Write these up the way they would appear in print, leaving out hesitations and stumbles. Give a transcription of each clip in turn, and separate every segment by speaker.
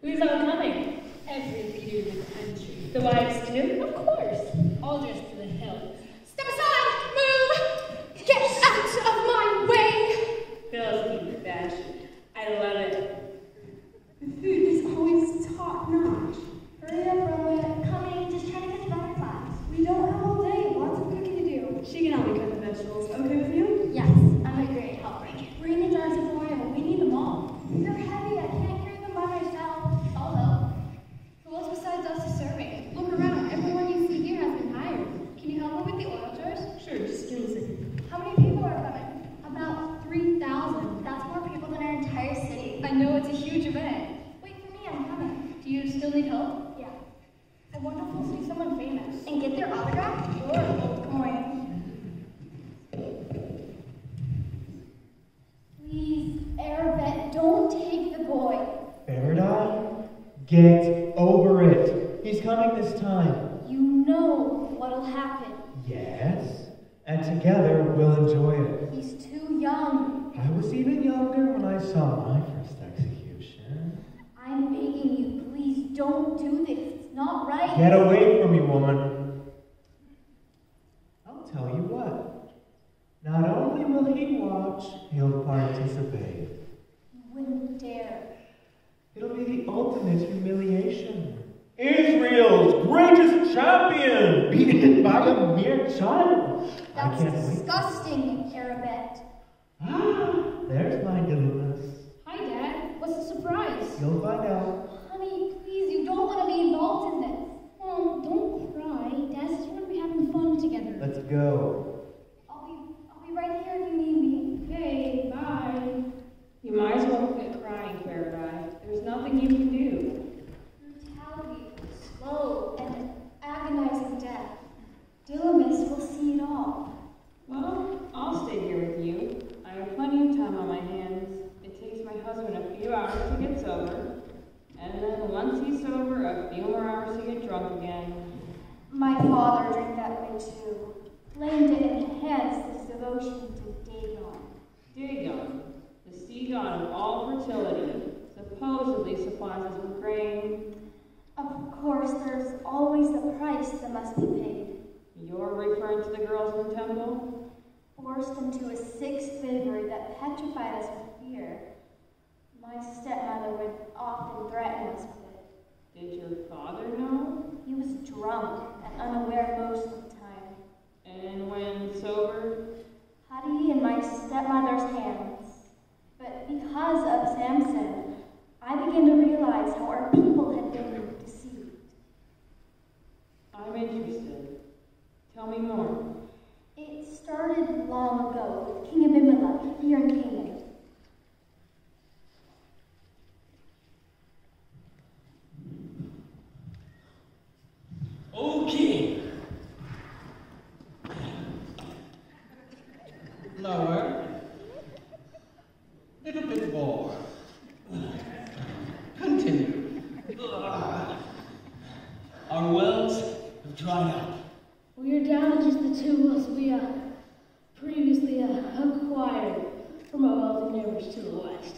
Speaker 1: Who's all coming?
Speaker 2: Every leader in the country.
Speaker 1: The wives too?
Speaker 2: Of course. All dressed to the hilt. Step aside! Move! Get out of my way!
Speaker 1: Girls keep fashion. I love it.
Speaker 2: The food is always top-notch.
Speaker 3: Hurry up, Rowan. Coming, just trying to catch butterflies. We don't have all day. Lots of cooking to do.
Speaker 1: She can help me cut the vegetables. Okay with you?
Speaker 3: Yes, I'm a great helper.
Speaker 2: Bring the jars of oil. We need them all.
Speaker 3: They're heavy. I can't carry them by myself. Solo.
Speaker 2: Who else besides us is serving? Look around. Everyone you see here has been hired. Can you help me with the oil jars?
Speaker 1: Sure, just give me a second.
Speaker 3: How many people are coming?
Speaker 2: About 3,000.
Speaker 3: That's more people than our entire city.
Speaker 2: I know it's a huge event.
Speaker 3: Wait for me. I'm coming.
Speaker 2: Do you still need help?
Speaker 3: Yeah.
Speaker 2: I wonder if we'll see someone famous.
Speaker 3: And get their autograph?
Speaker 2: Sure, gold coin.
Speaker 3: Please, Arabette, don't take the boy.
Speaker 4: Faraday, get over it. He's coming this time.
Speaker 3: You know what'll happen.
Speaker 4: Yes, and together we'll enjoy it.
Speaker 3: He's too young.
Speaker 4: I was even younger when I saw my first execution.
Speaker 3: I'm begging you, please don't do this. It's not right.
Speaker 4: Get away from me, woman. I'll tell you what. Not only will he watch, he'll participate.
Speaker 3: You wouldn't dare.
Speaker 4: It'll be the ultimate humiliation. Israel's greatest champion, beaten by a mere child. I
Speaker 3: That's
Speaker 4: can't wait.
Speaker 3: disgusting, Arabette.
Speaker 4: Ah, there's my dilemmas.
Speaker 2: Hi, Dad. What's the surprise?
Speaker 4: You'll find out.
Speaker 3: Honey, please, you don't want to be involved in this.
Speaker 2: Oh, don't cry. Dad says we're going to be having fun together.
Speaker 4: Let's go.
Speaker 3: I'll be right here if you need me.
Speaker 2: Okay, bye.
Speaker 1: You might as well quit crying, Faraday. There's nothing you can do.
Speaker 3: Brutality, slow, and agonizing death. Didymus will see it all.
Speaker 1: Well, I'll stay here with you. I have plenty of time on my hands. It takes my husband a few hours to get sober, and then once he's sober, a few more hours to get drunk again.
Speaker 3: My father drank that way too. Claimed it enhanced his devotion to Dagon.
Speaker 1: Dagon, the sea god of all fertility, supposedly supplies us with grain.
Speaker 3: Of course, there's always a price that must be paid.
Speaker 1: You're referring to the girls in the temple?
Speaker 3: Forced into a sixth vigor that petrified us with fear. My stepmother would often threaten us with it.
Speaker 1: Did your father know?
Speaker 3: He was drunk and unaware most of the time.
Speaker 1: And when sober?
Speaker 3: Had he in my stepmother's hands. But because of Samson, I began to realize how our people had been deceived.
Speaker 1: I'm interested. Tell me more.
Speaker 3: It started long ago with King Abimelech here in Canaan.
Speaker 5: O King! Lower. Little bit more. Continue. Our wells have dried up.
Speaker 2: We are down to just the two wells we previously acquired from our wealthy neighbors to the west.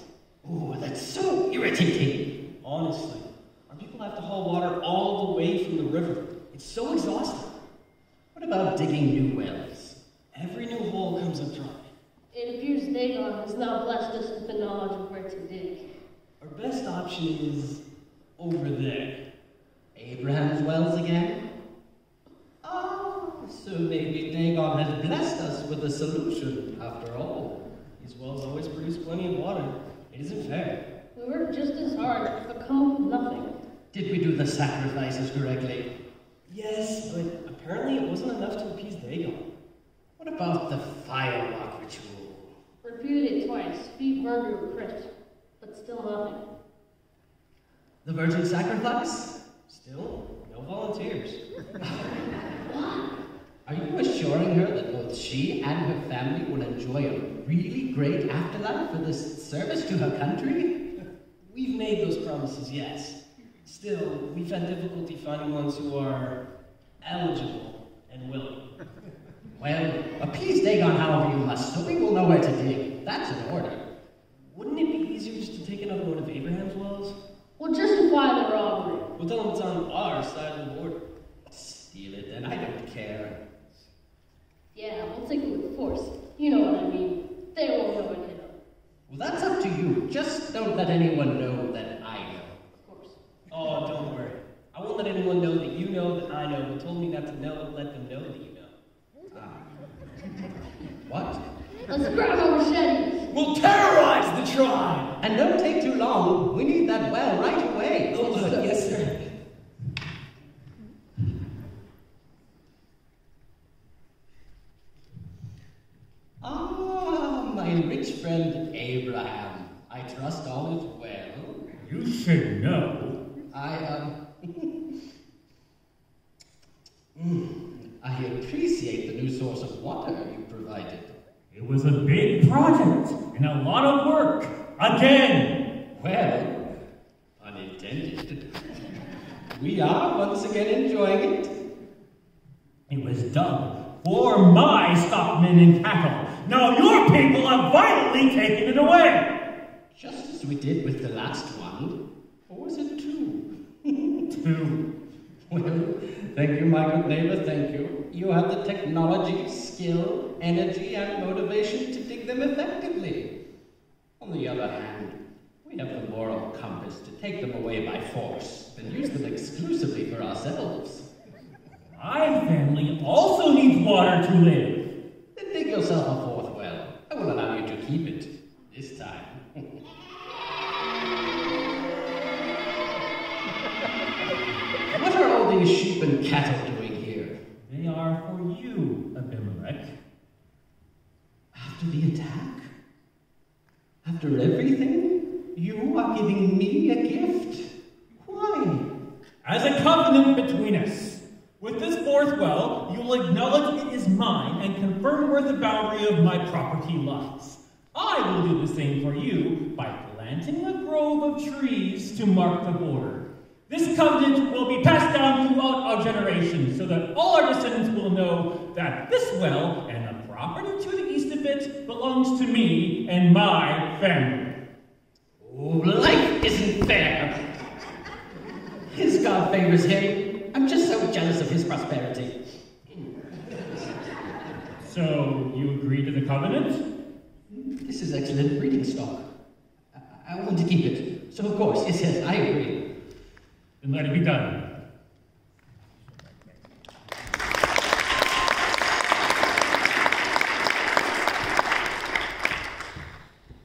Speaker 5: Oh, that's so irritating. Honestly, our people have to haul water all the way from the river. It's so exhausting. What about digging new wells? Every new hole comes up dry.
Speaker 2: It appears Dagon has now blessed us with the knowledge of where to dig.
Speaker 5: Our best option is over there.
Speaker 6: Abraham's wells again? Oh, so maybe Dagon has blessed us with a solution after all.
Speaker 5: These wells always produce plenty of water. It isn't fair.
Speaker 2: We worked just as hard, but come up with nothing.
Speaker 6: Did we do the sacrifices correctly?
Speaker 5: Yes, but apparently it wasn't enough to appease Dagon.
Speaker 6: What about the firework ritual?
Speaker 2: Repeated it twice, feet burned or pricked, but still nothing.
Speaker 6: The virgin sacrifice?
Speaker 5: Still, no volunteers.
Speaker 6: Are you assuring her that both she and her family will enjoy a really great afterlife for this service to her country?
Speaker 5: We've made those promises, yes. Still, we've had difficulty finding ones who are eligible and willing.
Speaker 6: Well, appease Dagon however you must, so we will know where to dig. That's an order.
Speaker 5: Wouldn't it be easier just to take another one of Abraham's wells?
Speaker 2: We'll justify the robbery.
Speaker 5: We'll tell them it's on our side of the border.
Speaker 6: Steal it, then I don't care.
Speaker 2: Yeah, we'll take it with force. You know what I mean. They won't know it hit them.
Speaker 6: Well, that's up to you. Just don't let anyone know that I know.
Speaker 2: Of course.
Speaker 5: Oh, don't worry. I won't let anyone know that you know that I know, but told me not to let them know that you know.
Speaker 6: What?
Speaker 2: Let's grab our machetes.
Speaker 5: We'll terrorize the tribe!
Speaker 6: And don't take too long. We need that well right away.
Speaker 5: Oh, yes, sir.
Speaker 6: Ah, my rich friend Abraham. I trust all is well.
Speaker 4: You should know.
Speaker 6: I appreciate the new source of water you provided.
Speaker 4: It was a big project and a lot of work. Again.
Speaker 6: Well, unintended. We are once again enjoying it.
Speaker 4: It was done for my stockmen and cattle. Now your people have violently taken it away.
Speaker 6: Just as we did with the last one. Or was it two?
Speaker 4: Two.
Speaker 6: Well, thank you, my good neighbor, thank you. You have the technology, skill, energy, and motivation to dig them effectively. On the other hand, we have the moral compass to take them away by force and use them exclusively for ourselves.
Speaker 4: My family also needs water to live.
Speaker 6: Then dig yourself a fourth well. I will allow you to keep it. This time. What are all these sheep and cattle doing here?
Speaker 4: They are for you, Abimelech.
Speaker 6: After the attack? After everything? You are giving me a gift? Why?
Speaker 4: As a covenant between us. With this fourth well, you will acknowledge it is mine and confirm where the boundary of my property lies. I will do the same for you by planting a grove of trees to mark the border. This covenant will be passed down throughout our generations so that all our descendants will know that this well and the property to the east of it belongs to me and my family.
Speaker 6: Oh, life isn't fair. His God favors him. I'm just so jealous of his prosperity.
Speaker 4: So, you agree to the covenant?
Speaker 6: This is excellent breeding stock. I want to keep it. So, of course, yes, I agree.
Speaker 4: Then let it be done.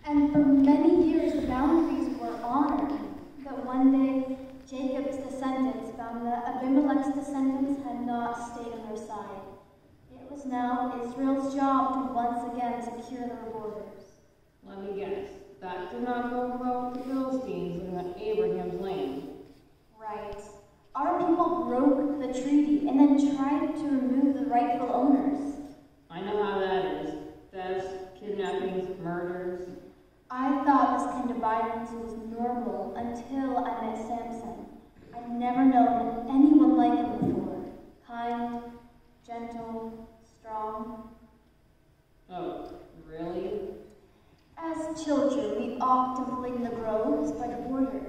Speaker 3: And for many years the boundaries were honored. But one day, Jacob's descendants found that Abimelech's descendants had not stayed on their side. It was now Israel's job to once again secure their borders.
Speaker 1: Let me guess. That did not go well with the Philistines in Abraham's land.
Speaker 3: Right. Our people broke the treaty and then tried to remove the rightful owners.
Speaker 1: I know how that is. Thefts, kidnappings, murders.
Speaker 3: I thought this kind of violence was normal until I met Samson. I'd never known anyone like him before. Kind, gentle, strong.
Speaker 1: Oh, really?
Speaker 3: As children, we often played in the groves by the border.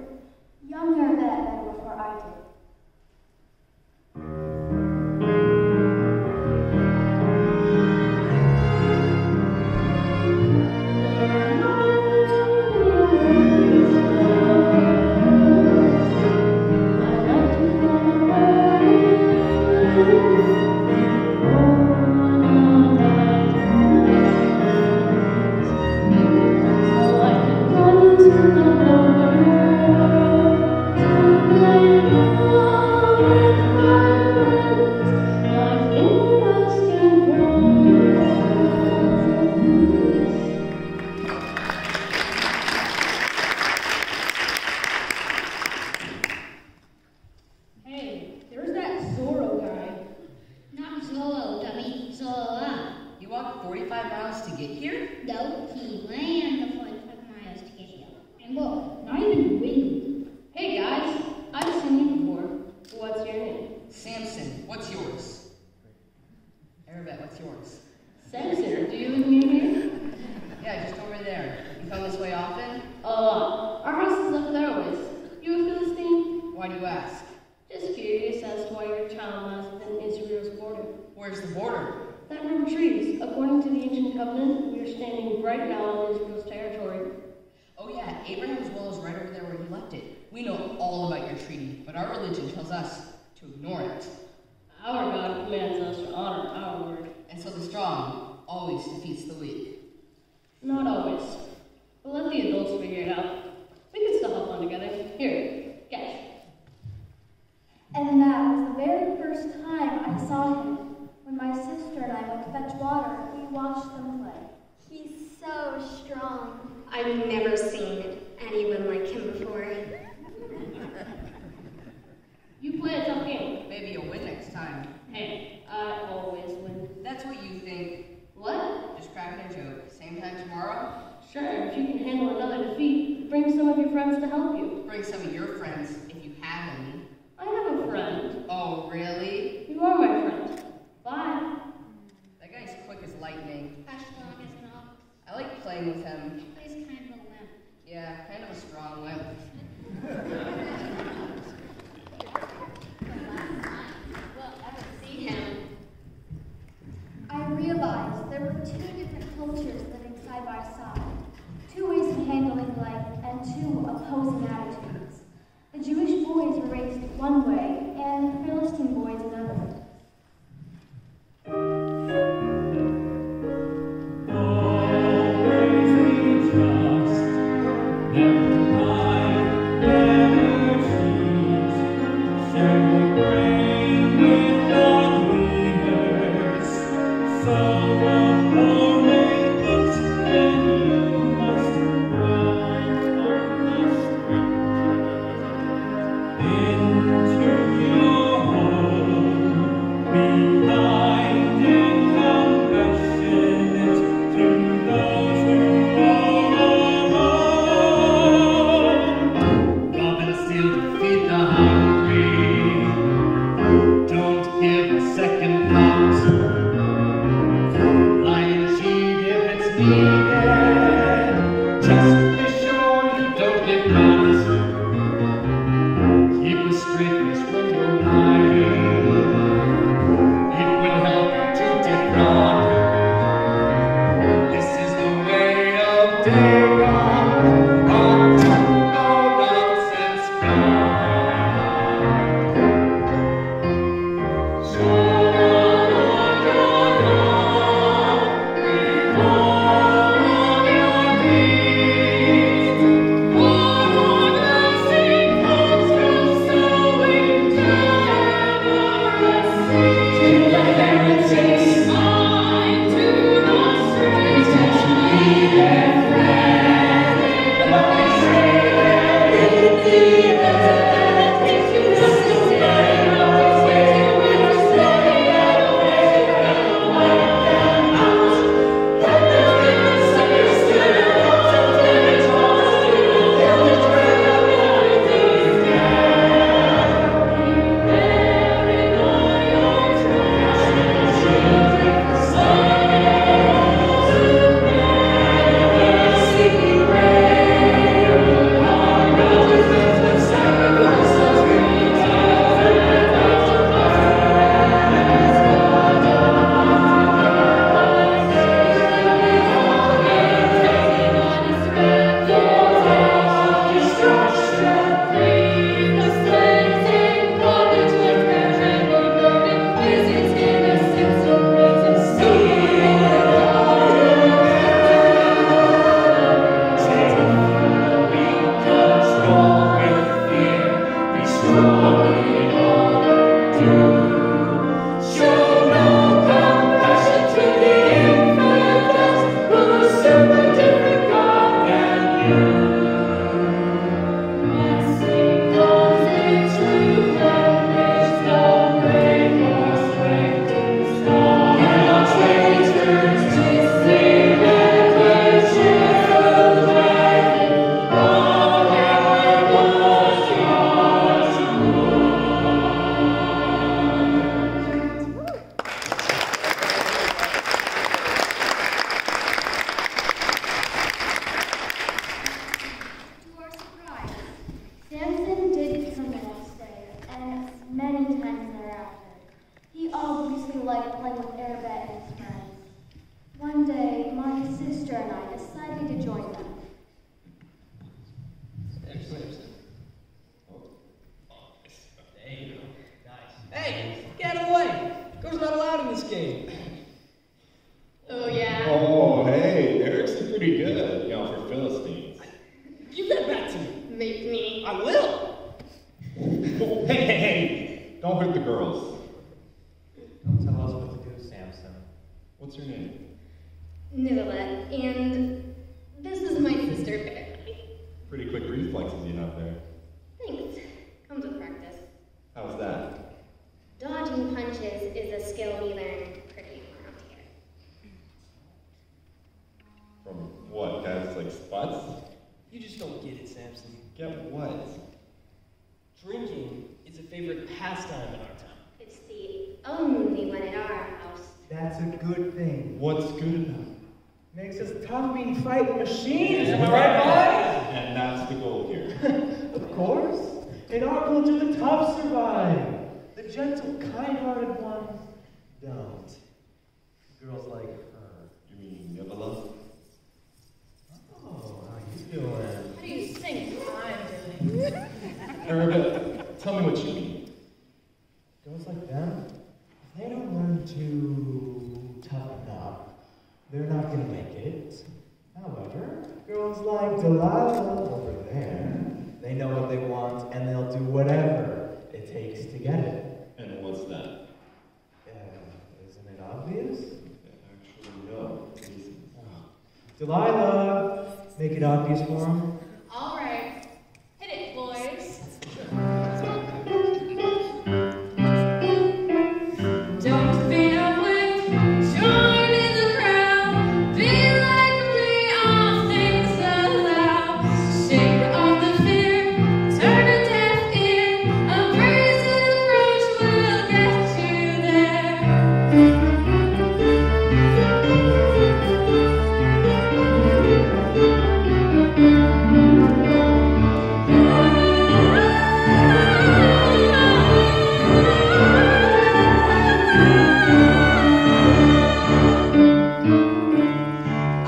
Speaker 3: Younger than before I did.
Speaker 7: Samson, what's yours? Arabette, what's yours?
Speaker 2: Samson, do you live near here?
Speaker 7: Yeah, just over there. You come this way often?
Speaker 2: Our house is up that ways. You a
Speaker 7: ask?
Speaker 2: Just curious as to why your child lies within Israel's border.
Speaker 7: Where's the border?
Speaker 2: That row of trees. According to the ancient covenant, we are standing right now on Israel's territory.
Speaker 7: Oh yeah, Abraham's well is right over there where he left it. We know all about your treaty, but our religion tells us to ignore it.
Speaker 2: Our God commands us to honor our word.
Speaker 7: And so the strong always defeats the weak.
Speaker 2: Not always. But let the adults figure it out. We can still have fun together. Here, catch.
Speaker 3: And that was the very first time I saw him. When my sister and I went to fetch water, we watched them play.
Speaker 8: He's so strong. I've never seen anyone like him before.
Speaker 2: You play a tough game.
Speaker 7: Maybe you'll win next time.
Speaker 2: Hey, I always win.
Speaker 7: That's what you think.
Speaker 2: What?
Speaker 7: Just cracking a joke. Same time tomorrow?
Speaker 2: Sure, if you can handle another defeat, bring some of your friends to help you.
Speaker 7: Bring some of your friends, if you have any.
Speaker 2: I have a friend.
Speaker 7: Oh, really?
Speaker 2: You are my friend. Bye.
Speaker 7: That guy's quick as lightning.
Speaker 8: As strong as an ox.
Speaker 7: I like playing with him.
Speaker 8: He's kind of a limp.
Speaker 7: Yeah, kind of a strong limp.
Speaker 8: We'll ever see him.
Speaker 3: I realized there were two different cultures living side by side, two ways of handling life and two opposing attitudes. The Jewish boys were raised one way and the Philistine boys another.
Speaker 9: don't hurt the girls.
Speaker 10: Don't tell us what to do, Samson.
Speaker 9: What's your name?
Speaker 8: Nicolette, and this is my sister, Barry.
Speaker 9: Pretty quick reflexes you have there.
Speaker 8: Thanks. Comes with practice.
Speaker 9: How's that?
Speaker 8: Dodging punches is a skill we learned pretty around here.
Speaker 9: From what, guys like spots?
Speaker 5: You just don't get it, Samson.
Speaker 9: Get what?
Speaker 5: Drinking is a favorite pastime in our town.
Speaker 8: It's the only one at our house.
Speaker 10: That's a good thing.
Speaker 9: What's good about it?
Speaker 10: Makes us tough being fighting machines, am I right, boys?
Speaker 9: And that's the goal here.
Speaker 10: Of course. In our culture, the tough survive. The gentle, kind-hearted ones don't. Girls like her.
Speaker 9: You mean Nicola?
Speaker 10: Oh, how you doing?
Speaker 2: What do you think I'm doing?
Speaker 9: Arabette, tell me what you mean.
Speaker 10: Girls like them, if they don't learn to toughen up, they're not going to make it. However, girls like Delilah over there, they know what they want and they'll do whatever it takes to get it.
Speaker 9: And what's that?
Speaker 10: Isn't it obvious?
Speaker 9: Actually, no.
Speaker 10: Delilah, make it obvious for him.
Speaker 2: All right. Hit it, boys. Don't be afraid. Join in the crowd. Be like me, all things allowed. Shake off the fear. Turn a deaf ear. A brazen approach will get you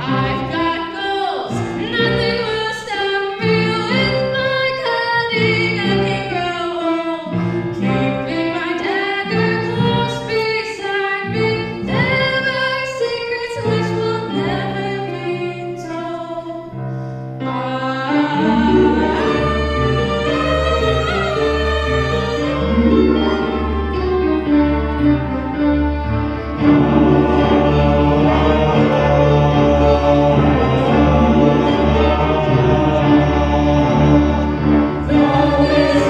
Speaker 2: I've got goals, nothing will stop me with my cunning I can grow old. Keeping my dagger close beside me, there are secrets which will never be told.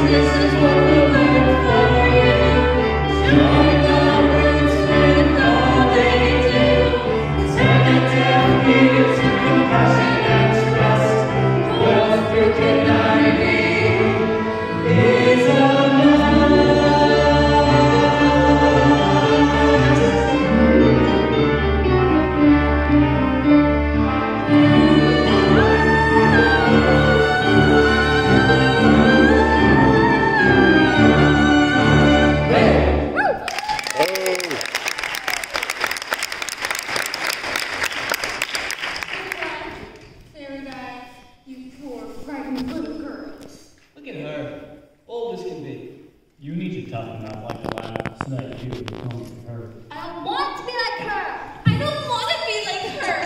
Speaker 2: This is what we learn for you. Join the roots with all they do. Turn a deaf ear to compassion and trust. Wealth through conniving is a Fairy guy, you poor frightened little girls.
Speaker 5: Look at her. Old as can be.
Speaker 4: You need to toughen up like the last snake you come to her.
Speaker 8: I don't want to be like her. I don't want to be like her.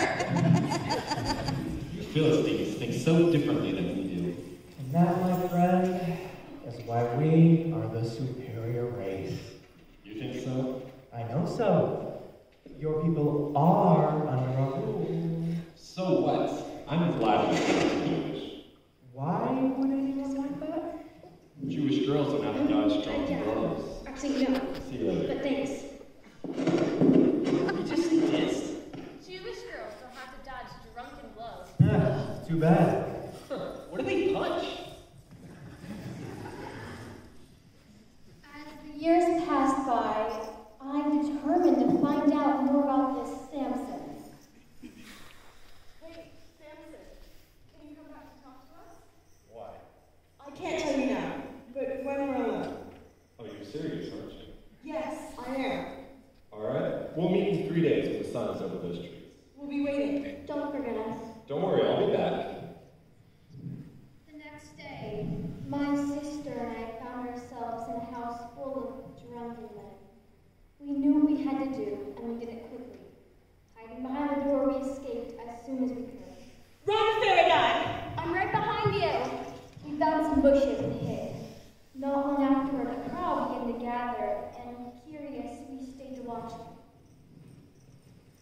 Speaker 9: You Philistines think so differently than we do.
Speaker 10: And that, my friend, is why we are the superior race.
Speaker 9: You think so?
Speaker 10: I know so. Your people are under our rule.
Speaker 9: So what? I'm glad we're Jewish.
Speaker 10: Why would anyone like that?
Speaker 9: Jewish girls don't have to dodge strong
Speaker 8: Yeah.
Speaker 9: blows.
Speaker 8: Actually, no.
Speaker 9: See you later.
Speaker 8: But thanks.
Speaker 5: You just dissed.
Speaker 2: Jewish girls don't have to dodge drunken blows.
Speaker 10: Too bad.
Speaker 5: What do they punch?
Speaker 3: As the years passed by, I'm determined to find out more about this Samson.
Speaker 11: Hey, Samson, can you come back and talk to us?
Speaker 9: Why?
Speaker 11: I can't tell you now, but when we're alone.
Speaker 9: Oh, you're serious, aren't you?
Speaker 11: Yes, I am.
Speaker 9: Alright. We'll meet in 3 days when the sun is over those trees.
Speaker 11: We'll be waiting.
Speaker 3: Don't forget us.
Speaker 9: Don't worry, I'll be back.
Speaker 3: The next day, my sister and I found ourselves in a house full of drunken men. We knew what we had to do, and we did it quickly. Hiding behind the door, we escaped as soon as we could.
Speaker 11: Run, fairy guy!
Speaker 3: I'm right behind you. We found some bushes and hid. Not long afterward, a crowd began to gather watch them.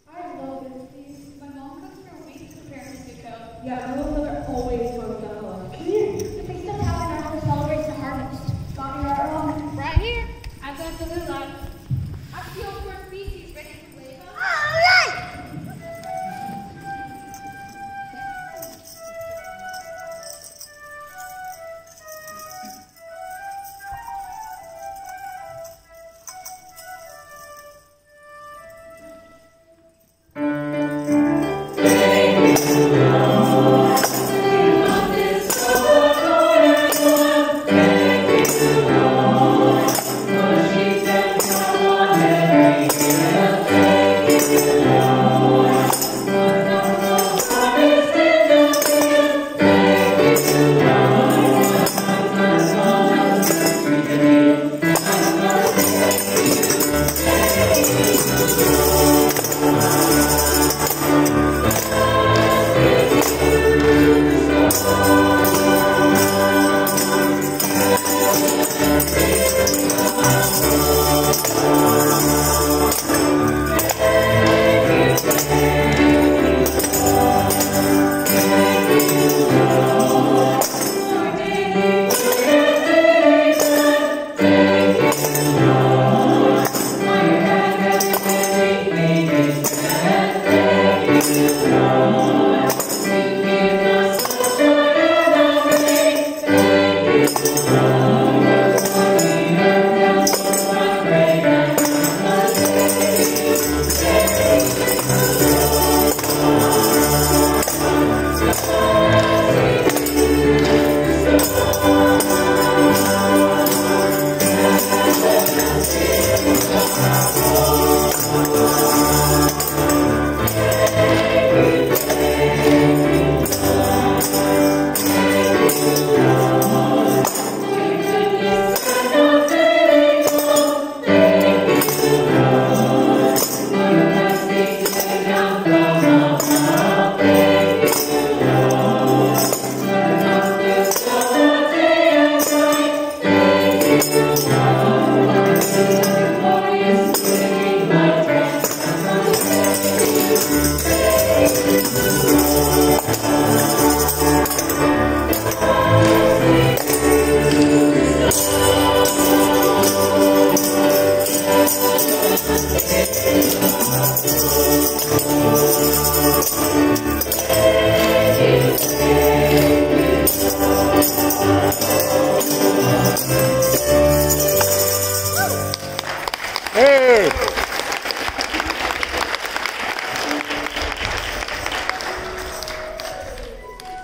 Speaker 11: I love this piece. My mom comes for weeks preparing me to go.
Speaker 1: Yeah, my little brother always wants to hello. Come here.
Speaker 3: The feast of Tabernacles celebrates the harvest. Bobby, right or wrong?
Speaker 11: Right here. I've got the blue light. I feel for species ready to wave.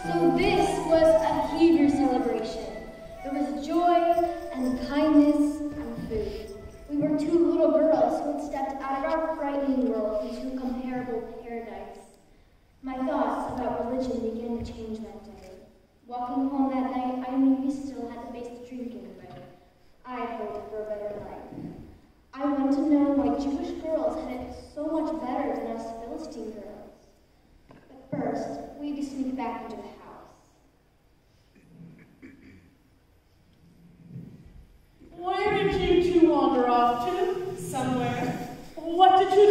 Speaker 3: So this was a Hebrew celebration. There was joy and kindness and food. We were two little girls who had stepped out of our frightening world into a comparable paradise. My thoughts about religion began to change that day. Walking home that night, I knew we still had to face the drinking fight. I hoped for a better life. I wanted to know why Jewish girls had it so much better than us Philistine girls. But first, we had to sneak back into the house.
Speaker 12: Where did you two wander off to? Somewhere. What did you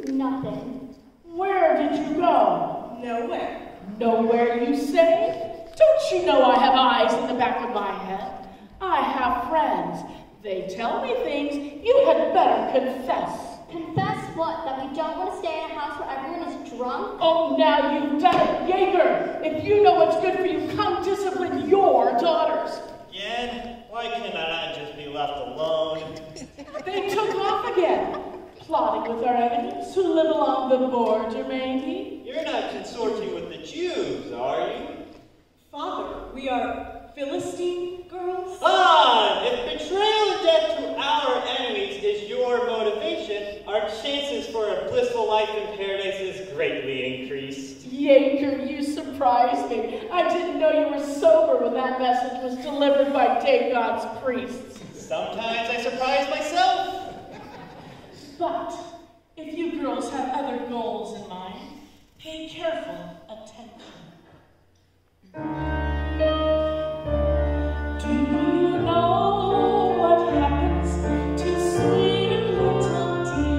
Speaker 12: do?
Speaker 3: Nothing.
Speaker 12: Where did you go?
Speaker 11: Nowhere.
Speaker 12: Nowhere, you say? Don't you know I have eyes in the back of my head? I have friends. They tell me things. You had better confess.
Speaker 3: Confess what? That we don't want to stay in a house where everyone is drunk?
Speaker 12: Oh, now you've done it, Jaeger! If you know what's good for you, come discipline your daughters.
Speaker 13: Again? Why cannot I just be left alone?
Speaker 12: They took off again, plotting with our enemies to live along the border, maybe.
Speaker 13: You're not consorting with the Jews, are you?
Speaker 11: Father, we are Philistine girls?
Speaker 13: Ah! If betrayal and death to our enemies is your motivation, our chances for a blissful life in paradise is greatly increased.
Speaker 12: Jaeger, you surprised me. I didn't know you were sober when that message was delivered by Dagon's priests.
Speaker 13: Sometimes I surprise myself.
Speaker 12: But if you girls have other goals in mind, pay careful attention. Do you know what happens to sweet little dear?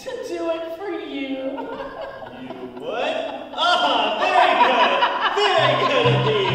Speaker 12: to do it for you.
Speaker 13: You would? Ah, very good. Very good indeed.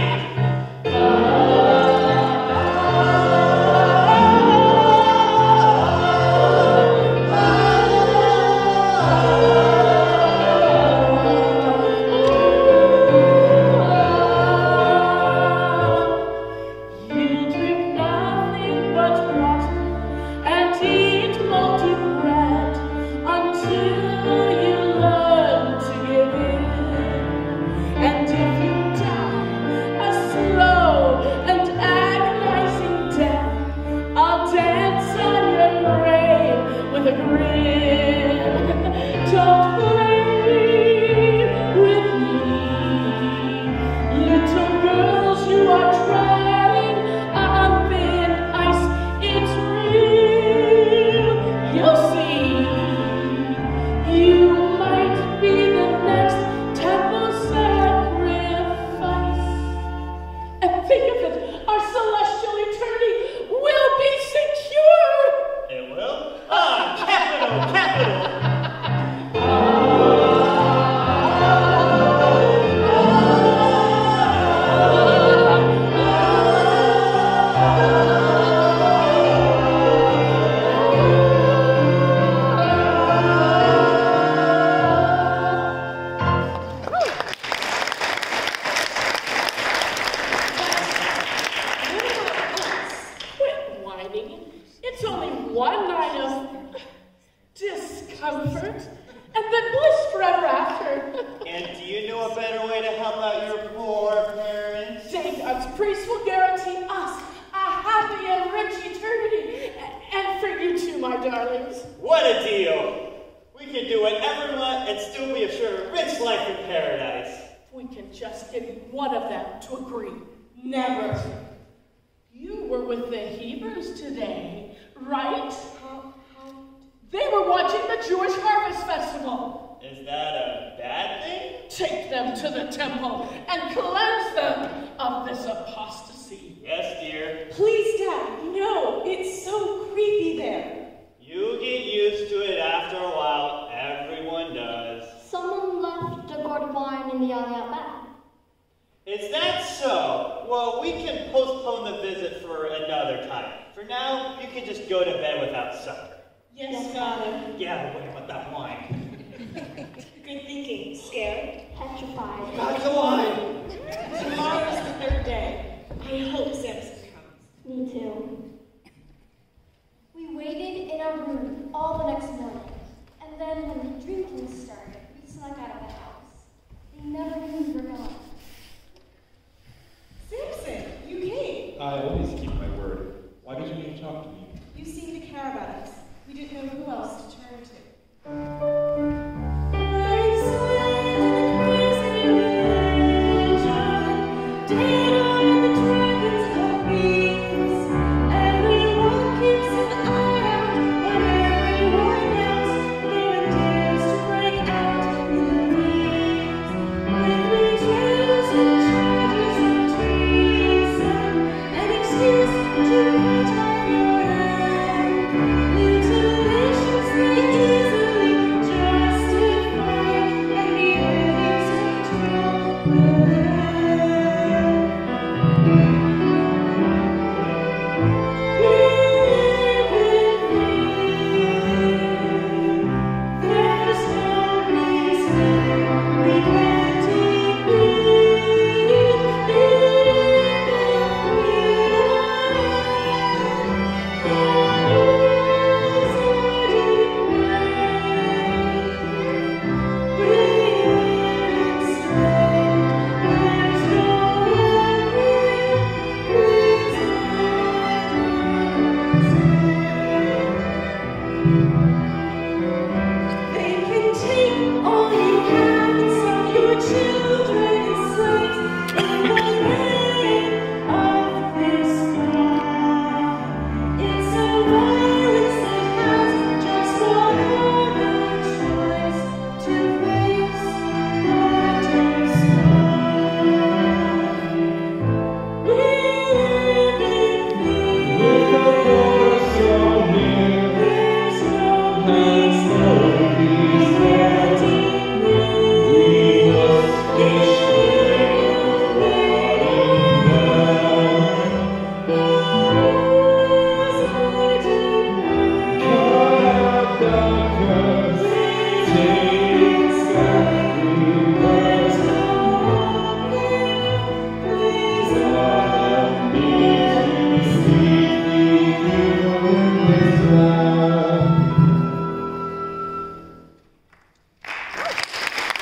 Speaker 11: You seem to care about us. We didn't know who else to turn to.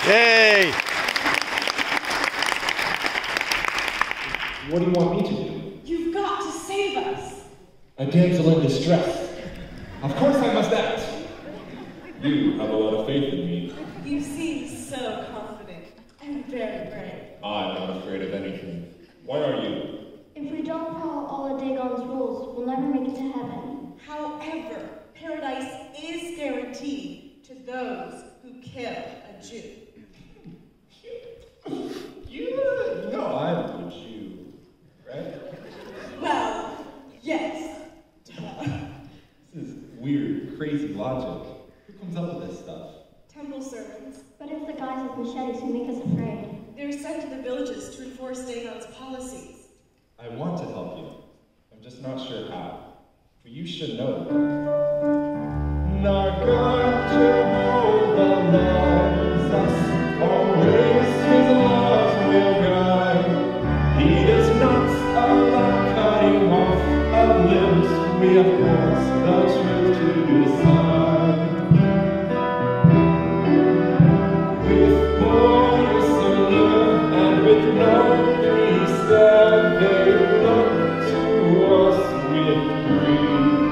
Speaker 9: Yay!
Speaker 14: What do you want me to do?
Speaker 11: You've got to save us.
Speaker 14: A damsel in distress. Of course I must act. You have a lot of faith in me.
Speaker 11: You seem so confident and very brave.
Speaker 14: I'm not afraid of anything. Why are you?
Speaker 3: If we don't follow all of Dagon's rules, we'll never make it to heaven.
Speaker 11: However, paradise is guaranteed to those who kill a Jew.
Speaker 14: You know I'm a Jew, right?
Speaker 11: Well, yes.
Speaker 14: This is weird, crazy logic. Who comes up with this stuff?
Speaker 11: Temple servants.
Speaker 3: But it's the guys with machetes who make us afraid.
Speaker 11: They're sent to the villages to enforce Dagon's policies.
Speaker 14: I want to help you. I'm just not sure how. But you should know that. Not God Jehovah loves us. Always his laws will guide. He does not allow cutting off of limbs. We have forced the truth to decide. With borders to live and with no peace that they look to us with greed.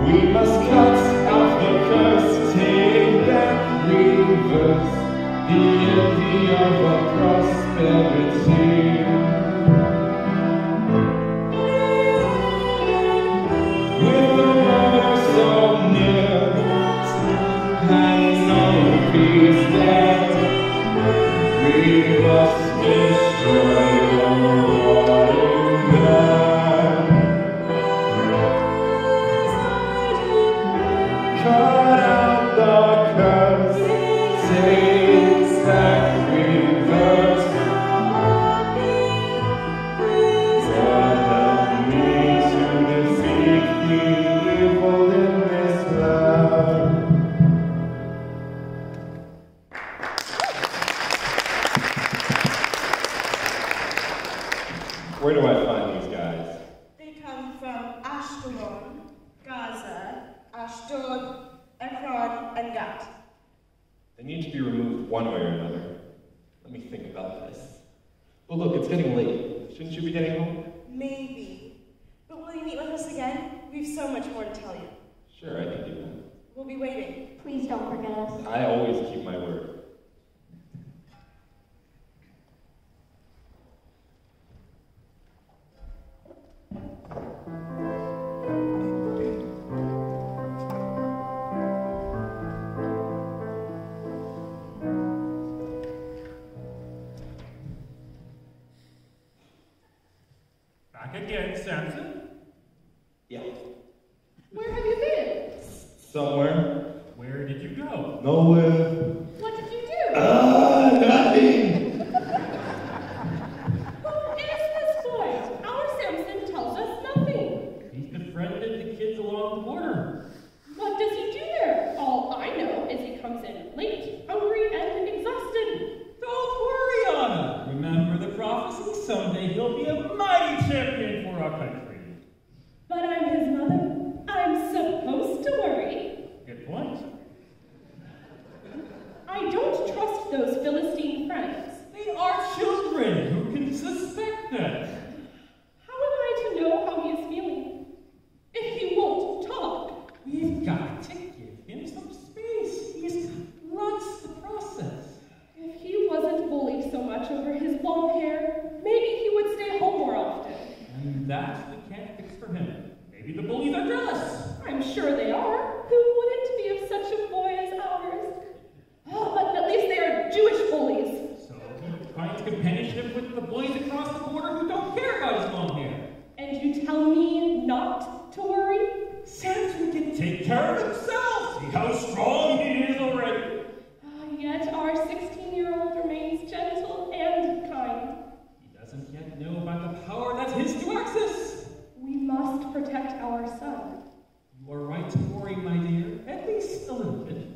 Speaker 14: We must cut out the curse, take back, reverse the envy of our prosperity. With the murder so near and no peace there, we must destroy the rotting man. Cut out the curse, take back, reverse. Help me to defeat the evil in this land. Where do I find these guys?
Speaker 11: They come from Ashkelon, Gaza, Ashdod, Ekron, and Gat.
Speaker 14: They need to be removed one way or another. Let me think about this. Well, look, it's getting late. Shouldn't you be getting home?
Speaker 11: Maybe. But will you meet with us again? We've so much more to tell you.
Speaker 14: Sure, I can do that.
Speaker 11: We'll be waiting.
Speaker 3: Please don't forget us.
Speaker 14: I always keep my word.
Speaker 4: Back again, Samson?
Speaker 14: Yeah.
Speaker 12: Where have you been?
Speaker 14: Somewhere.
Speaker 4: Where did you go?
Speaker 14: Nowhere.
Speaker 12: What did you do?
Speaker 14: Nothing!
Speaker 12: Who is this boy? Our Samson tells us nothing.
Speaker 4: He's befriended the kids along the border.
Speaker 12: What does he do there? All I know is he comes in late, hungry, and exhausted.
Speaker 4: Don't worry, Anna. Remember the prophecy? Someday he'll be a mighty champion for our country.
Speaker 12: But I'm his mother. I'm supposed to worry.
Speaker 4: Good point.
Speaker 12: I don't trust those Philistine friends.
Speaker 4: They are children. Who can suspect that?
Speaker 12: How am I to know how he is feeling? If he won't talk.
Speaker 4: We've got to give him some space. He runs the process.
Speaker 12: If he wasn't bullied so much over his long hair, maybe he would stay home more often.
Speaker 4: And that we can't fix for him. Maybe the bullies are jealous.
Speaker 12: I'm sure they are. Who wouldn't be of such a boy as ours? Oh, but at least they are Jewish bullies.
Speaker 4: So he finds companionship with the boys across the border who don't care about his long hair.
Speaker 12: And you tell me not to worry?
Speaker 4: Samson can take care of himself. See how strong he is already.
Speaker 12: Yet our 16-year-old remains gentle and kind.
Speaker 4: He doesn't yet know about the power that's his to access.
Speaker 12: We must protect our son.
Speaker 4: You are right to worry, my dear. At least a little bit.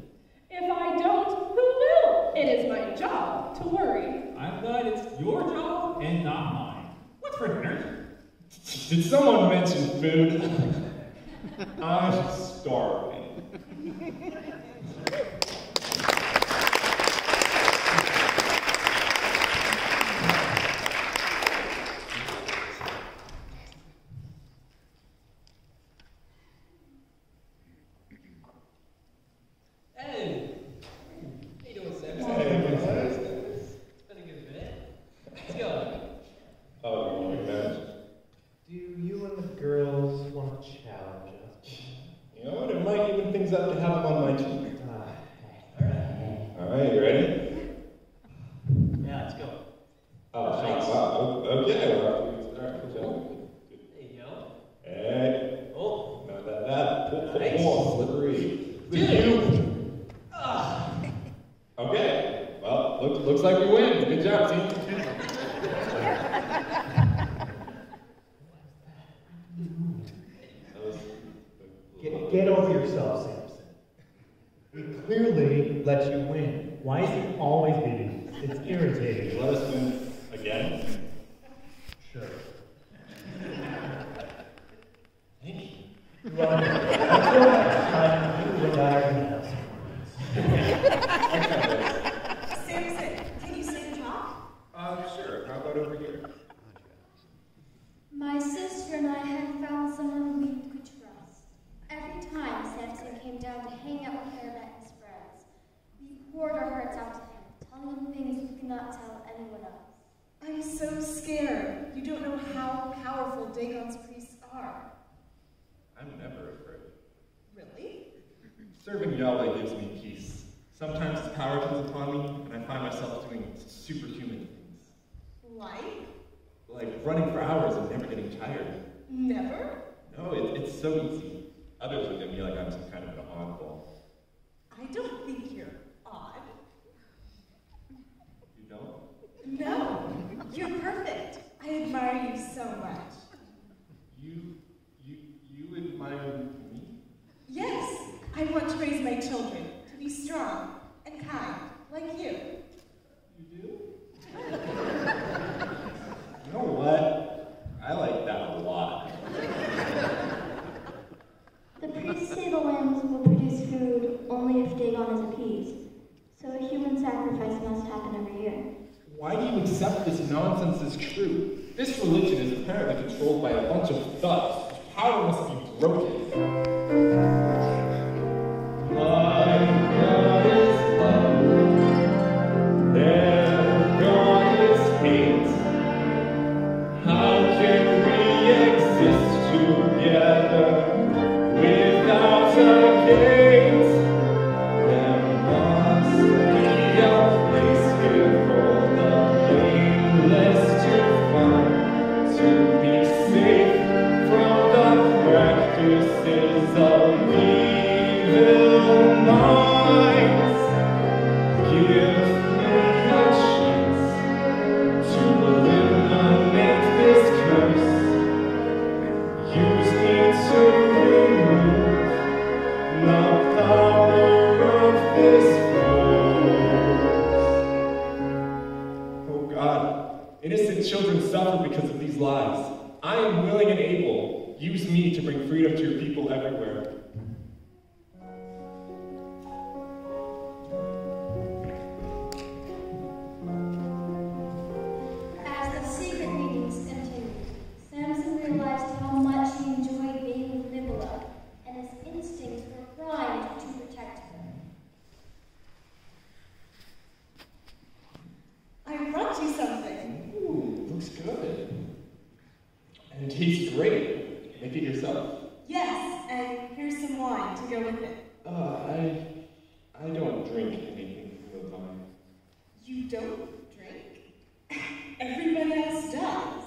Speaker 12: If I don't, who will? It is my job to worry.
Speaker 4: I'm glad it's your job and not mine. What's for dinner?
Speaker 14: Did someone mention food? I'm starving. job, see?
Speaker 10: Get over yourself, Samson. We clearly let you win. Why is he always beating us? It's irritating.
Speaker 14: You let us win again?
Speaker 10: Sure.
Speaker 14: Thank you.
Speaker 10: Well, until next time, you and I are going to have some
Speaker 11: Samson, can you sing a talk?
Speaker 14: Sure. How about over here?
Speaker 3: My sister and I had found someone we could trust. Every time Samson came down to hang out with Paradise and his friends, we poured our hearts out to him, telling him things we could not tell anyone else.
Speaker 11: I'm so scared. You don't know how powerful Dagon's priests are.
Speaker 14: I'm never afraid.
Speaker 11: Really?
Speaker 14: Serving Yahweh gives me peace. Sometimes his power comes upon me, and I find myself doing superhuman things. Like running for hours and never getting tired.
Speaker 11: Never?
Speaker 14: No, it's so easy. Others look at me like I'm some kind of an oddball.
Speaker 11: I don't think you're odd.
Speaker 14: You don't?
Speaker 11: No, you're perfect. I admire you so much.
Speaker 14: You admire me?
Speaker 11: Yes, I want to raise my children to be strong and kind, like you.
Speaker 14: You do? You know what? I like that a lot.
Speaker 3: The priests say the lambs will produce food only if Dagon is appeased, so a human sacrifice must happen every year.
Speaker 14: Why do you accept this nonsense as true? This religion is apparently controlled by a bunch of thugs. Power must be broken. My God is love. Their God is hate. How can we exist together without a gate? There must be a place here for the blameless to find, to be safe from the practices of evil minds. Give me a chance to eliminate this curse. Use me to remove the power of this force. Oh God, innocent children suffer because of these lies. I am willing and able. Use me to bring freedom to your people everywhere.
Speaker 3: As the secret meetings continued, Samson realized how much he enjoyed being with Nicola, and his instincts were primed to protect her.
Speaker 11: I brought you something.
Speaker 14: Ooh, looks good. And tastes great. Make it yourself.
Speaker 11: Yes, and here's some wine to go with it.
Speaker 14: I don't drink anything from the vine.
Speaker 11: You don't drink? Everybody else does.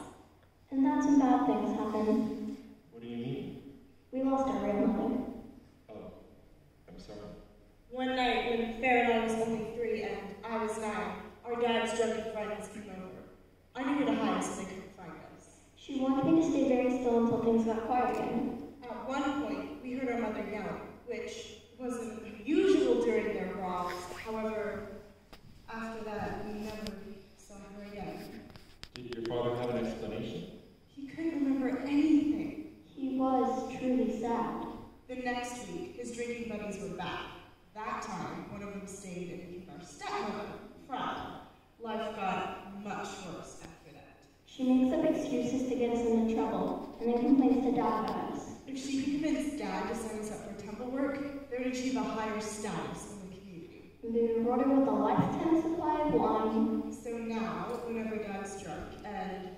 Speaker 3: And that's when bad things happen.
Speaker 14: What do you mean?
Speaker 3: We lost our real mother.
Speaker 14: Oh, I'm sorry.
Speaker 11: One night when Faraday was only 3 and I was 9, our dad's drunken friends came over. I knew where to hide so they couldn't find us.
Speaker 3: She wanted me to stay very still until things got quiet again.
Speaker 11: At one point, we heard our mother yelling, which wasn't unusual during their brawls. However, after that, we never saw her again.
Speaker 14: Did your father have an explanation?
Speaker 11: He couldn't remember anything.
Speaker 3: He was truly sad.
Speaker 11: The next week, his drinking buddies were back. That time, one of them stayed and became our stepmother, Fran. Life got much worse after that.
Speaker 3: She makes up excuses to get us into trouble, and then complains to Dad about us.
Speaker 11: If she could convince Dad to sign us up for temple work, they would achieve a higher status in the community.
Speaker 3: They reward her with a lifetime supply of wine.
Speaker 11: So now, whenever Dad's drunk and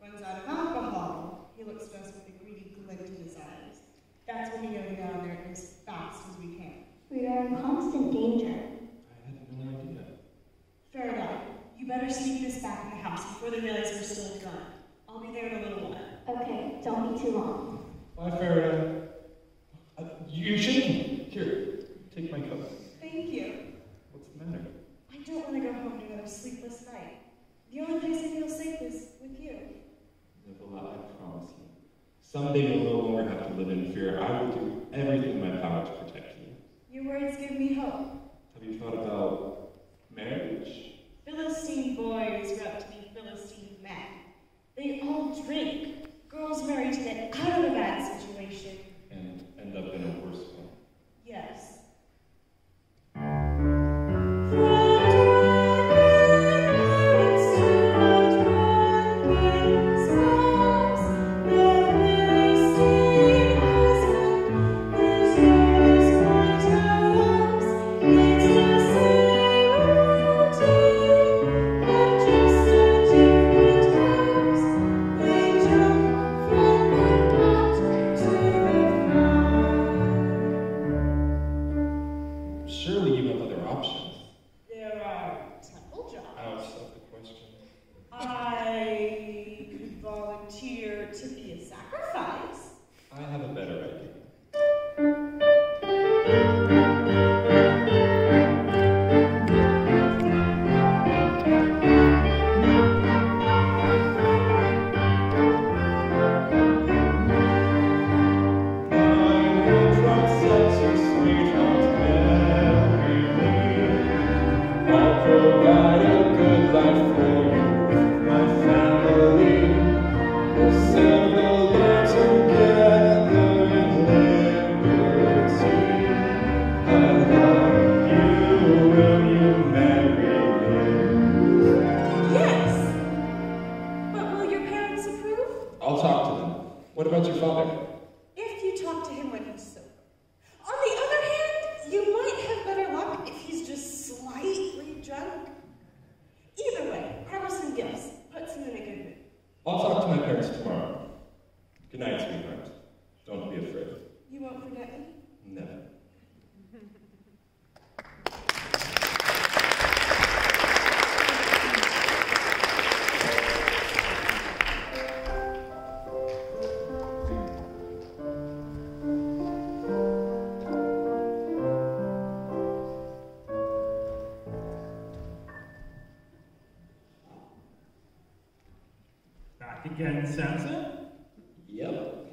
Speaker 11: runs out of alcohol, he looks at us with a greedy glint in his eyes. That's when we go down there as fast as we can.
Speaker 3: We are in constant danger.
Speaker 14: I had no idea.
Speaker 11: Faraday, you better sneak this back in the house before they realize we're still drunk. I'll be there in a little while.
Speaker 3: Okay, don't be too long.
Speaker 14: Bye, Faraday. You shouldn't. Here, take my coat.
Speaker 11: Thank you.
Speaker 14: What's the matter?
Speaker 11: I don't want to go home to another sleepless night.
Speaker 9: Someday you'll no longer have to live in fear. I will do everything in my power to protect you.
Speaker 11: Your words give me hope.
Speaker 9: Have you thought about marriage?
Speaker 11: Philistine boys grow up to be Philistine men. They all drink. Girls marry to get out of a bad situation.
Speaker 9: And end up in a worse one.
Speaker 11: Yes.
Speaker 9: Surely you have other options.
Speaker 11: There are temple jobs.
Speaker 9: Out of the question.
Speaker 11: I could volunteer to be a sacrifice.
Speaker 9: I have a better idea.
Speaker 14: Provide a good life for you, my family. We'll serve the Lord together in liberty. I love you, will you marry me?
Speaker 11: Yes! But will your parents approve?
Speaker 9: I'll talk to them. What about your father?
Speaker 11: If you talk to him when he's sober. On the other hand, you might have better luck if he's just slightly drunk. Either way, promise him gifts. Puts him in a good mood.
Speaker 9: I'll talk to my parents tomorrow. Good night, sweetheart. Don't be afraid.
Speaker 11: You won't forget me?
Speaker 9: Never.
Speaker 4: Back again, Samson?
Speaker 9: Yep.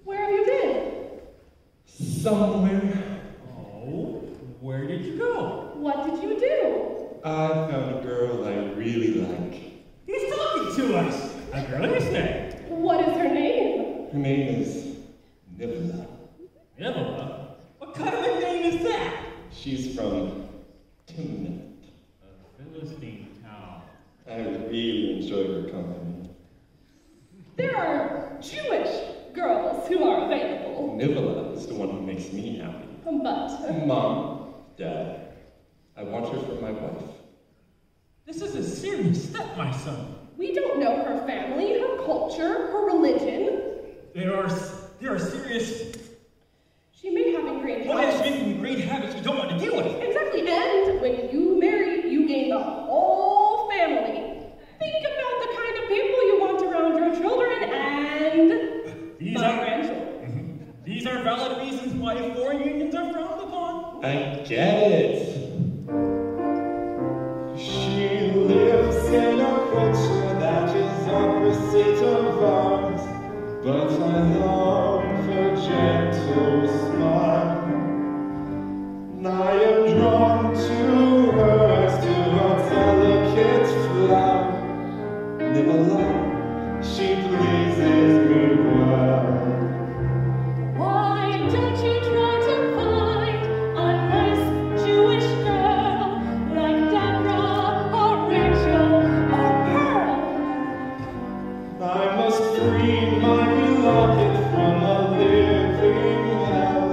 Speaker 12: Where have you been?
Speaker 9: Somewhere.
Speaker 4: Oh, where did you go?
Speaker 12: What did you do?
Speaker 9: I found a girl I really like.
Speaker 4: He's talking to us. A girl, you say?
Speaker 12: What is her name?
Speaker 9: Her name is Nivola.
Speaker 4: Nivola? What kind of a name is that?
Speaker 9: She's from Timnah.
Speaker 4: A Philistine town.
Speaker 9: I really enjoy her company.
Speaker 12: There are Jewish girls who are available.
Speaker 9: Nivola is the one who makes me happy.
Speaker 12: But
Speaker 9: Mom, Dad, I want her for my wife.
Speaker 4: This is a serious step, my son.
Speaker 12: we don't know her family, her culture, her religion.
Speaker 4: There are serious...
Speaker 12: She may have ingrained
Speaker 4: What
Speaker 12: habits.
Speaker 4: is making great habits you don't want to deal with?
Speaker 12: Exactly, and when you marry, you gain the whole family. Think about the kind of people you want around your children and grandchildren.
Speaker 4: These are valid reasons why foreign unions are frowned upon.
Speaker 9: I get it.
Speaker 14: She lives in a culture that is opposite of ours, but I love her gentle smile. And I am drawn to her as to a delicate flower. Never lie, she pleases me well.
Speaker 2: Why don't you try to find a nice Jewish girl like Deborah or Rachel or Pearl?
Speaker 14: I must free my beloved from a living hell.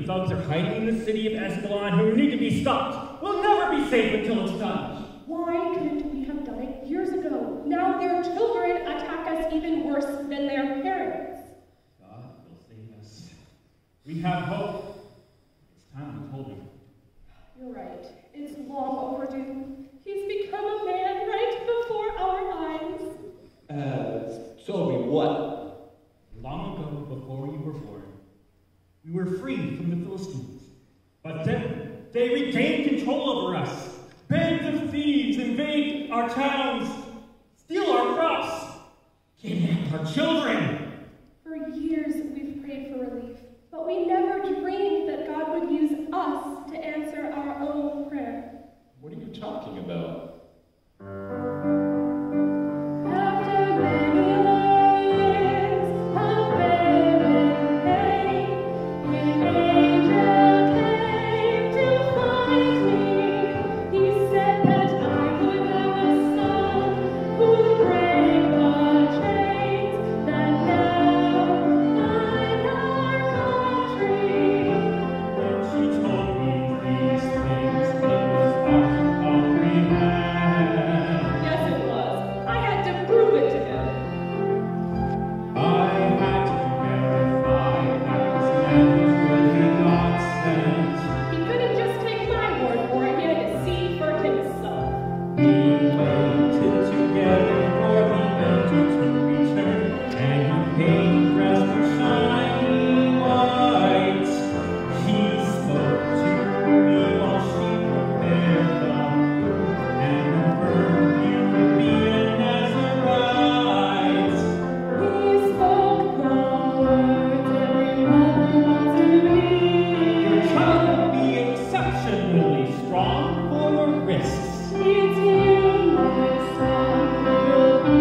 Speaker 4: 3 thugs are hiding in the city of Escalon who need to be stopped. We'll never be safe until it's done.
Speaker 15: Why couldn't we have done it years ago? Now their children attack us even worse than their parents.
Speaker 4: God will save us. We have hope. It's time we told him.
Speaker 15: You're right. It's long overdue. He's become a man right before our eyes.
Speaker 16: Toby, what?
Speaker 4: Long ago, before you were born, we were freed from the Philistines. But then they regained control over us. Bands of thieves invade our towns, steal our crops, kidnap our children.
Speaker 15: For years we've prayed for relief, but we never dreamed that God would use us to answer our own prayer.
Speaker 14: What are you talking about?
Speaker 15: After many long years of bearing pain, an angel came to find me. He said that I would have a son who'd break the chains that now bind our country.
Speaker 4: When she told me these things, it was hard to comprehend.
Speaker 15: Yes, it was. I had to prove it to him.
Speaker 4: I had to verify that this man was really God sent.
Speaker 15: He couldn't just take my word for it, he had to see for himself.
Speaker 4: We waited together for the angel to return, and he came dressed in shining white. He spoke to me while she prepared the food, and affirmed you would be a Nazarite.
Speaker 15: He spoke the words every mother wants to hear.
Speaker 4: Your child will be exceptionally strong for your risks.
Speaker 15: It's you, my son, will be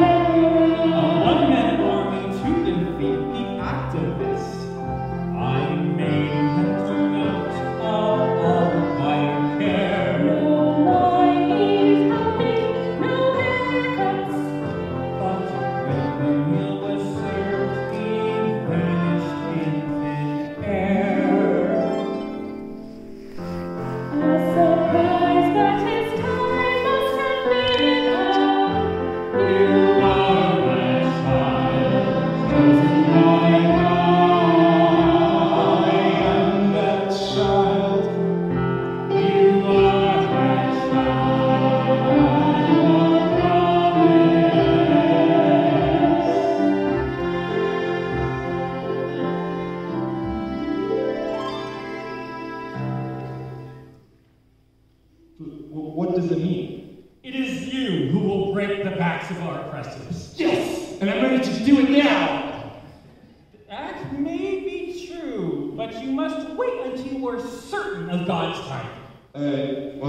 Speaker 4: A
Speaker 15: our
Speaker 4: one-man army to defeat the activists. I made mental note of all my care.
Speaker 15: No wine is helping, no haircuts.
Speaker 4: But when the meal was served, he vanished in thin air.
Speaker 15: A surprise that his time must have been up. You
Speaker 4: are my child, chosen by God.
Speaker 14: I am that child.
Speaker 4: You are my child, your promise.
Speaker 14: What does it mean?
Speaker 4: It is you who will break the backs of our oppressors.
Speaker 14: Yes! And I'm ready to do it now!
Speaker 4: That may be true, but you must wait until you are certain of God's timing.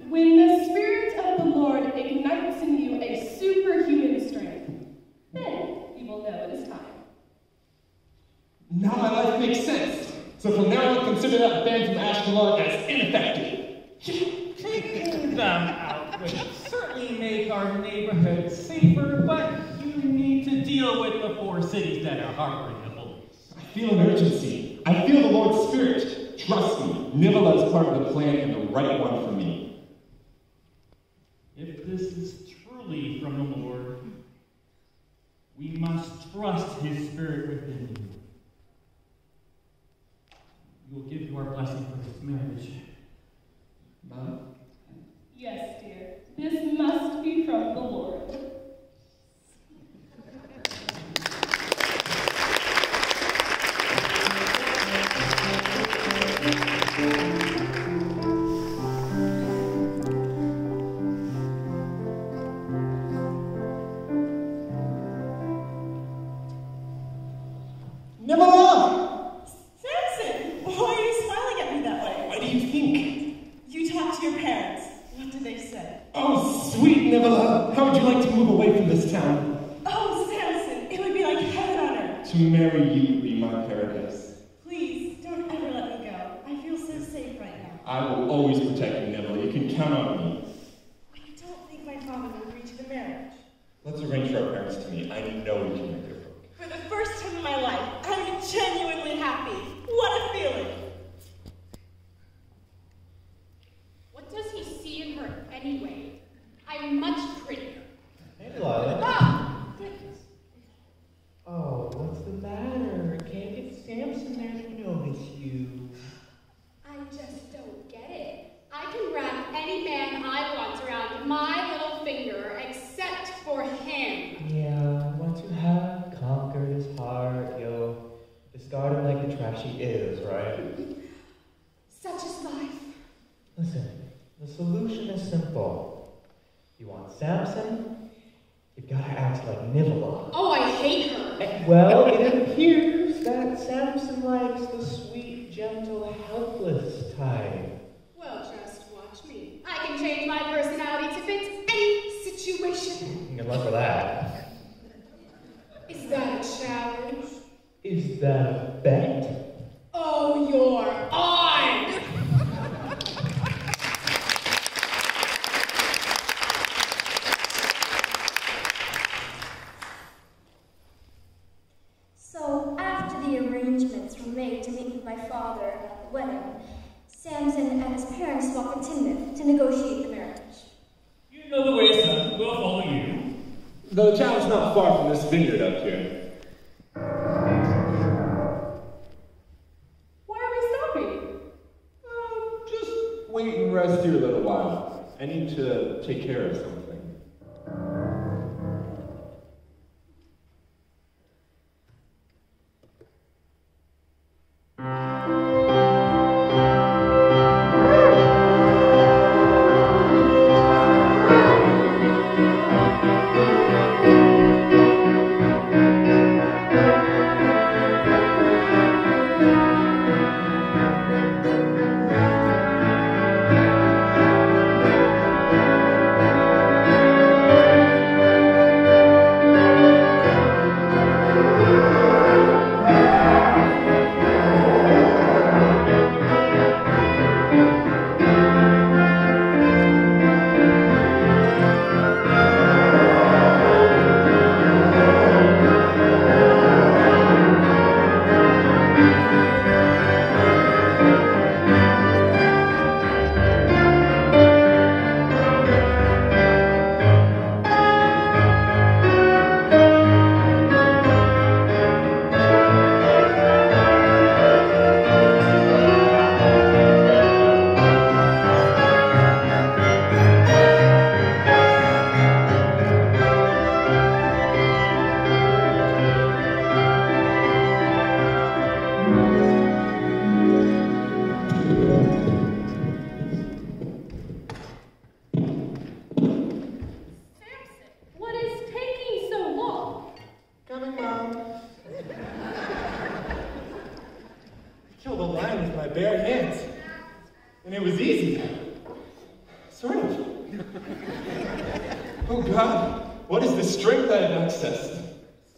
Speaker 15: When the Spirit of the Lord ignites in you a superhuman strength, then you will know it is time.
Speaker 14: Now my life makes sense. So from now on, consider that band from Ashkelon as ineffective.
Speaker 4: Taking them out would certainly make our neighborhood safer, but you need to deal with the 4 cities that are harboring the bullies.
Speaker 14: I feel an urgency. I feel the Lord's Spirit. Trust me, Nivola is part of the plan and the right one for me.
Speaker 4: If this is truly from the Lord, we must trust His Spirit within you. We will give you our blessing for this marriage.
Speaker 14: Mom?
Speaker 15: Yes, dear, this must be from the Lord.
Speaker 14: Nivola!
Speaker 11: Samson, why are you smiling at me that way?
Speaker 14: What do you think?
Speaker 11: You talked to your parents. What did they say?
Speaker 14: Oh, sweet Nivola! How would you like to move away from this town?
Speaker 11: Oh, Samson, it would be like heaven on earth.
Speaker 14: To marry you would be my paradise.
Speaker 11: Please, don't ever let me go. I feel so safe right now.
Speaker 14: I will always protect you, Nivola. You can count on me.
Speaker 11: I don't think my father will agree to the marriage.
Speaker 9: Let's arrange for our parents to meet. I know we can make it work.
Speaker 11: For the first time in my life, I'm genuinely happy. What a feeling.
Speaker 17: What does he see in her anyway? I'm much prettier.
Speaker 10: Hey, Delilah.
Speaker 17: Ah! Goodness.
Speaker 10: Oh, what's the matter? Can't get Samson there to notice you.
Speaker 17: I just don't get it. I can wrap any man I want around my little finger except for him.
Speaker 10: Yeah, once you have conquered his heart, you'll discard him like the trash he is, right?
Speaker 17: Such is life.
Speaker 10: Listen, the solution is simple. You want Samson? You've got to act like Nivola.
Speaker 17: Oh, I hate her.
Speaker 10: Well, it appears that Samson likes the sweet, gentle, helpless type.
Speaker 17: Well, just watch me. I can change my personality to fit any situation.
Speaker 10: Good luck with that.
Speaker 17: Is that a challenge?
Speaker 10: Is that a bet?
Speaker 17: Oh, you're on!
Speaker 3: So, after the arrangements were made to meet with my father at the wedding, Samson and his parents walked to Timnath to negotiate the marriage.
Speaker 4: You know the way, son. We'll follow you.
Speaker 9: The town's not far from this vineyard up here.
Speaker 15: Why are we stopping?
Speaker 9: Just wait and rest here a little while. I need to take care of something. Oh God, what is the strength I have accessed?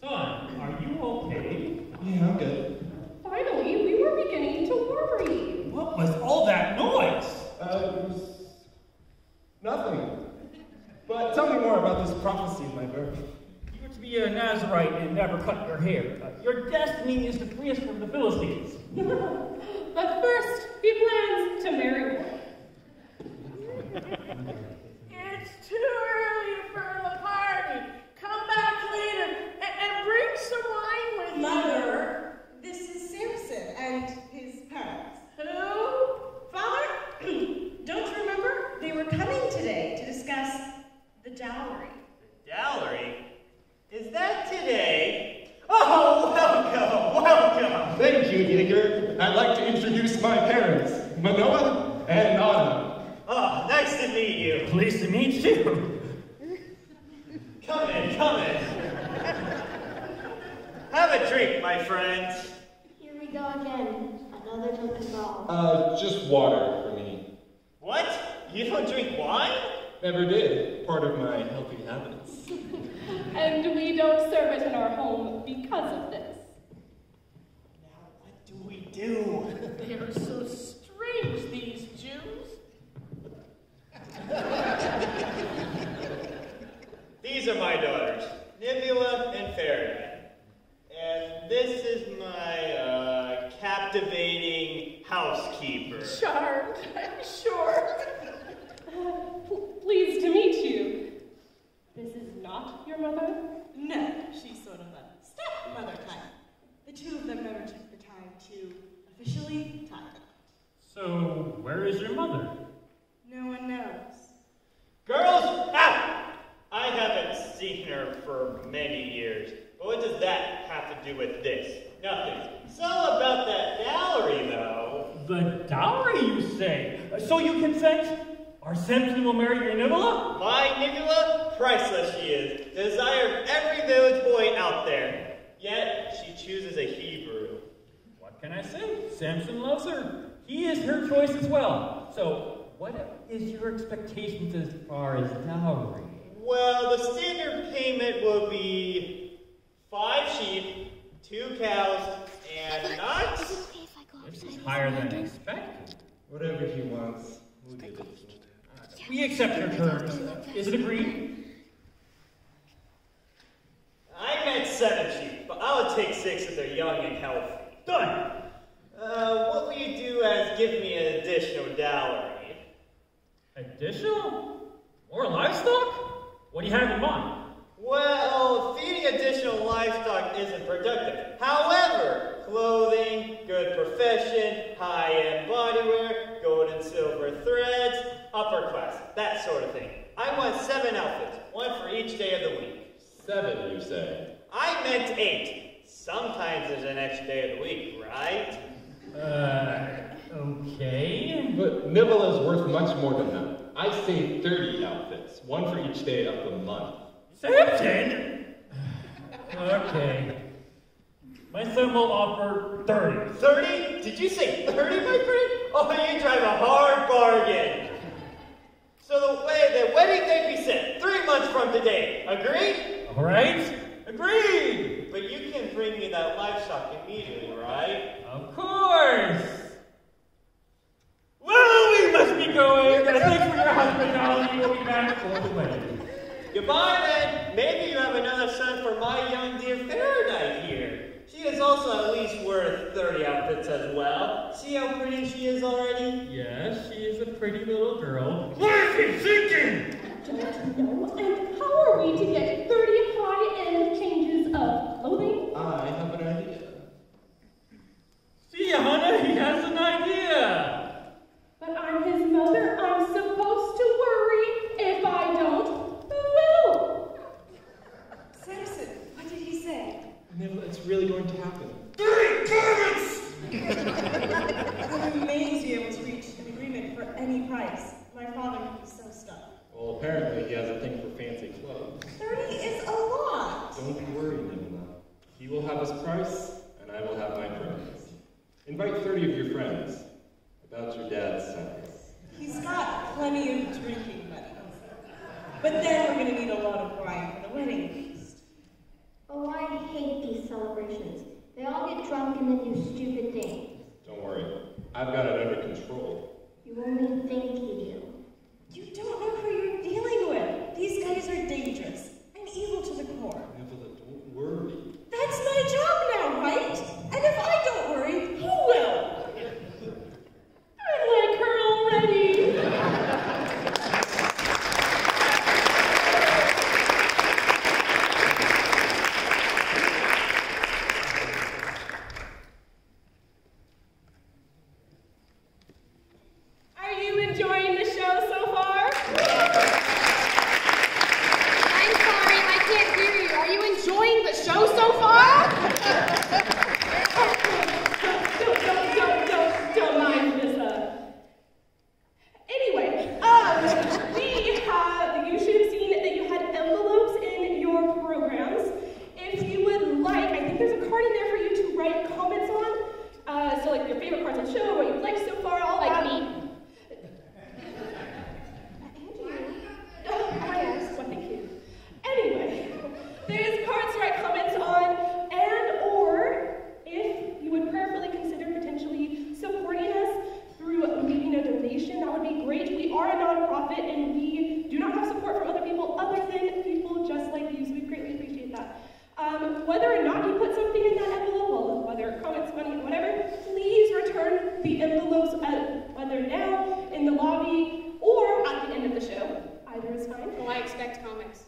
Speaker 4: Son, are you okay?
Speaker 9: Yeah, I'm good.
Speaker 15: Finally, we were beginning to worry.
Speaker 4: What was all that noise?
Speaker 9: It was nothing. But tell me more about this prophecy of my birth.
Speaker 4: You were to be a Nazarite and never cut your hair. Your destiny is to free us from the Philistines.
Speaker 15: But first, he plans to marry one.
Speaker 12: It's too early for the party. Come back later and bring some wine with you.
Speaker 11: Mother, this is Samson and his parents.
Speaker 12: Who?
Speaker 11: Father, don't you remember? They were coming today to discuss the dowry.
Speaker 13: Dowry? Is that today? Oh, welcome, welcome.
Speaker 9: Thank you, Yeager. I'd like to introduce my parents, Manoah and Anna.
Speaker 13: Oh, nice to meet you.
Speaker 4: Pleased to meet you.
Speaker 13: Come in, come in. Have a drink, my friends.
Speaker 3: Here we go again. Another drunken brawl.
Speaker 9: Just water for me.
Speaker 13: What? You don't drink wine?
Speaker 9: Never did. Part of my healthy habits.
Speaker 15: And we don't serve it in our home because of this.
Speaker 13: Now, what do we do?
Speaker 12: They are so strange, these Jews.
Speaker 13: These are my daughters, Nebula and Faraday. captivating housekeeper.
Speaker 15: Charmed, I'm sure. Pleased to meet you. This is not your mother?
Speaker 11: No, she's sort of a stepmother type. The two of them never took the time to officially tie them.
Speaker 4: So, where is your mother?
Speaker 11: No one knows.
Speaker 13: Girls, out! I haven't seen her for many years. But what does that have to do with this? Nothing. It's all about that dowry, though.
Speaker 4: The dowry, you say? So you consent? Our Samson will marry your Nivola?
Speaker 13: My Nivola? Priceless she is. The desire of every village boy out there. Yet, she chooses a Hebrew.
Speaker 4: What can I say? Samson loves her. He is her choice as well. So, what is your expectations as far as dowry?
Speaker 13: Well, the standard payment will be 5 sheep, 2 cows, and nuts.
Speaker 4: This is higher than expected.
Speaker 9: Whatever he wants, we'll give it to him.
Speaker 4: We accept your terms. Is it agreed?
Speaker 13: I meant 7 sheep, but I'll take 6 if they're young and healthy.
Speaker 4: Done!
Speaker 13: What will you do as give me an additional dowry?
Speaker 4: Additional? More livestock? What do you have in mind?
Speaker 13: Well, feeding additional livestock isn't productive. However, clothing, good profession, high-end bodywear, gold and silver threads, upper class, that sort of thing. I want 7 outfits, 1 for each day of the week.
Speaker 14: 7, you say?
Speaker 13: I meant 8. Sometimes there's an extra day of the week, right?
Speaker 4: Okay.
Speaker 14: But Nibble is worth much more than that. I say 30 outfits, 1 for each day of the month.
Speaker 4: Samson? Okay. My son will offer 30.
Speaker 13: 30? Did you say 30, my friend? Oh, you drive a hard bargain. So the wedding date be set 3 months from today. Agreed?
Speaker 4: All right. Agreed.
Speaker 13: But you can bring me that livestock immediately, right?
Speaker 4: Of course. Well, we must be going. Thanks for your hospitality. We'll be back for the wedding.
Speaker 13: Goodbye, then. Maybe you have another son for my young dear Fahrenheit here. She is also at least worth 30 outfits as well. See how pretty she is already?
Speaker 4: Yes, she is a pretty little girl. What is he thinking?
Speaker 15: Don't know. And how are we to get 30 high-end changes of clothing?
Speaker 9: I have an idea.
Speaker 4: See, Hannah, he has an idea.
Speaker 15: But I'm his mother. I'm supposed to worry. If I don't, who will?
Speaker 11: Samson, what did he say?
Speaker 9: Nibble, it's really going to happen.
Speaker 4: 30 garments!
Speaker 11: I'm amazed you able to reach an agreement for any price. My father would be so stuck.
Speaker 14: Well, apparently he has a thing for fancy clothes.
Speaker 11: 30 is a lot.
Speaker 14: Don't worry, Nibble. He will have his price, and I will have my price. Invite 30 of your friends. About your dad's size.
Speaker 11: He's got plenty of drinking money. But then we're going to need a lot of wine for the wedding feast.
Speaker 3: Oh, I hate these celebrations. They all get drunk and then do stupid things.
Speaker 14: Don't worry. I've got it under control.
Speaker 3: You only think you do.
Speaker 11: You don't know who you're dealing with. These guys are dangerous and evil to the core.
Speaker 14: Nibble, don't worry.
Speaker 11: That's my job now, right? And if I don't worry, who will?
Speaker 15: I like her already. Are you enjoying the show so far?
Speaker 17: I'm sorry, I can't hear you. Are you enjoying the show so far?
Speaker 15: Don't mind this. Anyway, you should have seen that you had envelopes in your programs. If you would like, I think there's a card in there for you to write comments on. So like your favorite parts of the show, what you've liked so far, all
Speaker 17: Like
Speaker 15: that.
Speaker 17: me.
Speaker 15: Well, thank you. Anyway, there's cards to write comments on, and or if you would prayerfully consider potentially supporting us through leaving a donation, that would be great. We are a nonprofit, and we do not have support from other people other than people just like you, so we greatly appreciate that. Whether or not you put something in that envelope, whether comments, money, whatever, please the envelopes, whether now, in the lobby, or at the end of the show. Either is fine.
Speaker 17: Oh, I expect comics.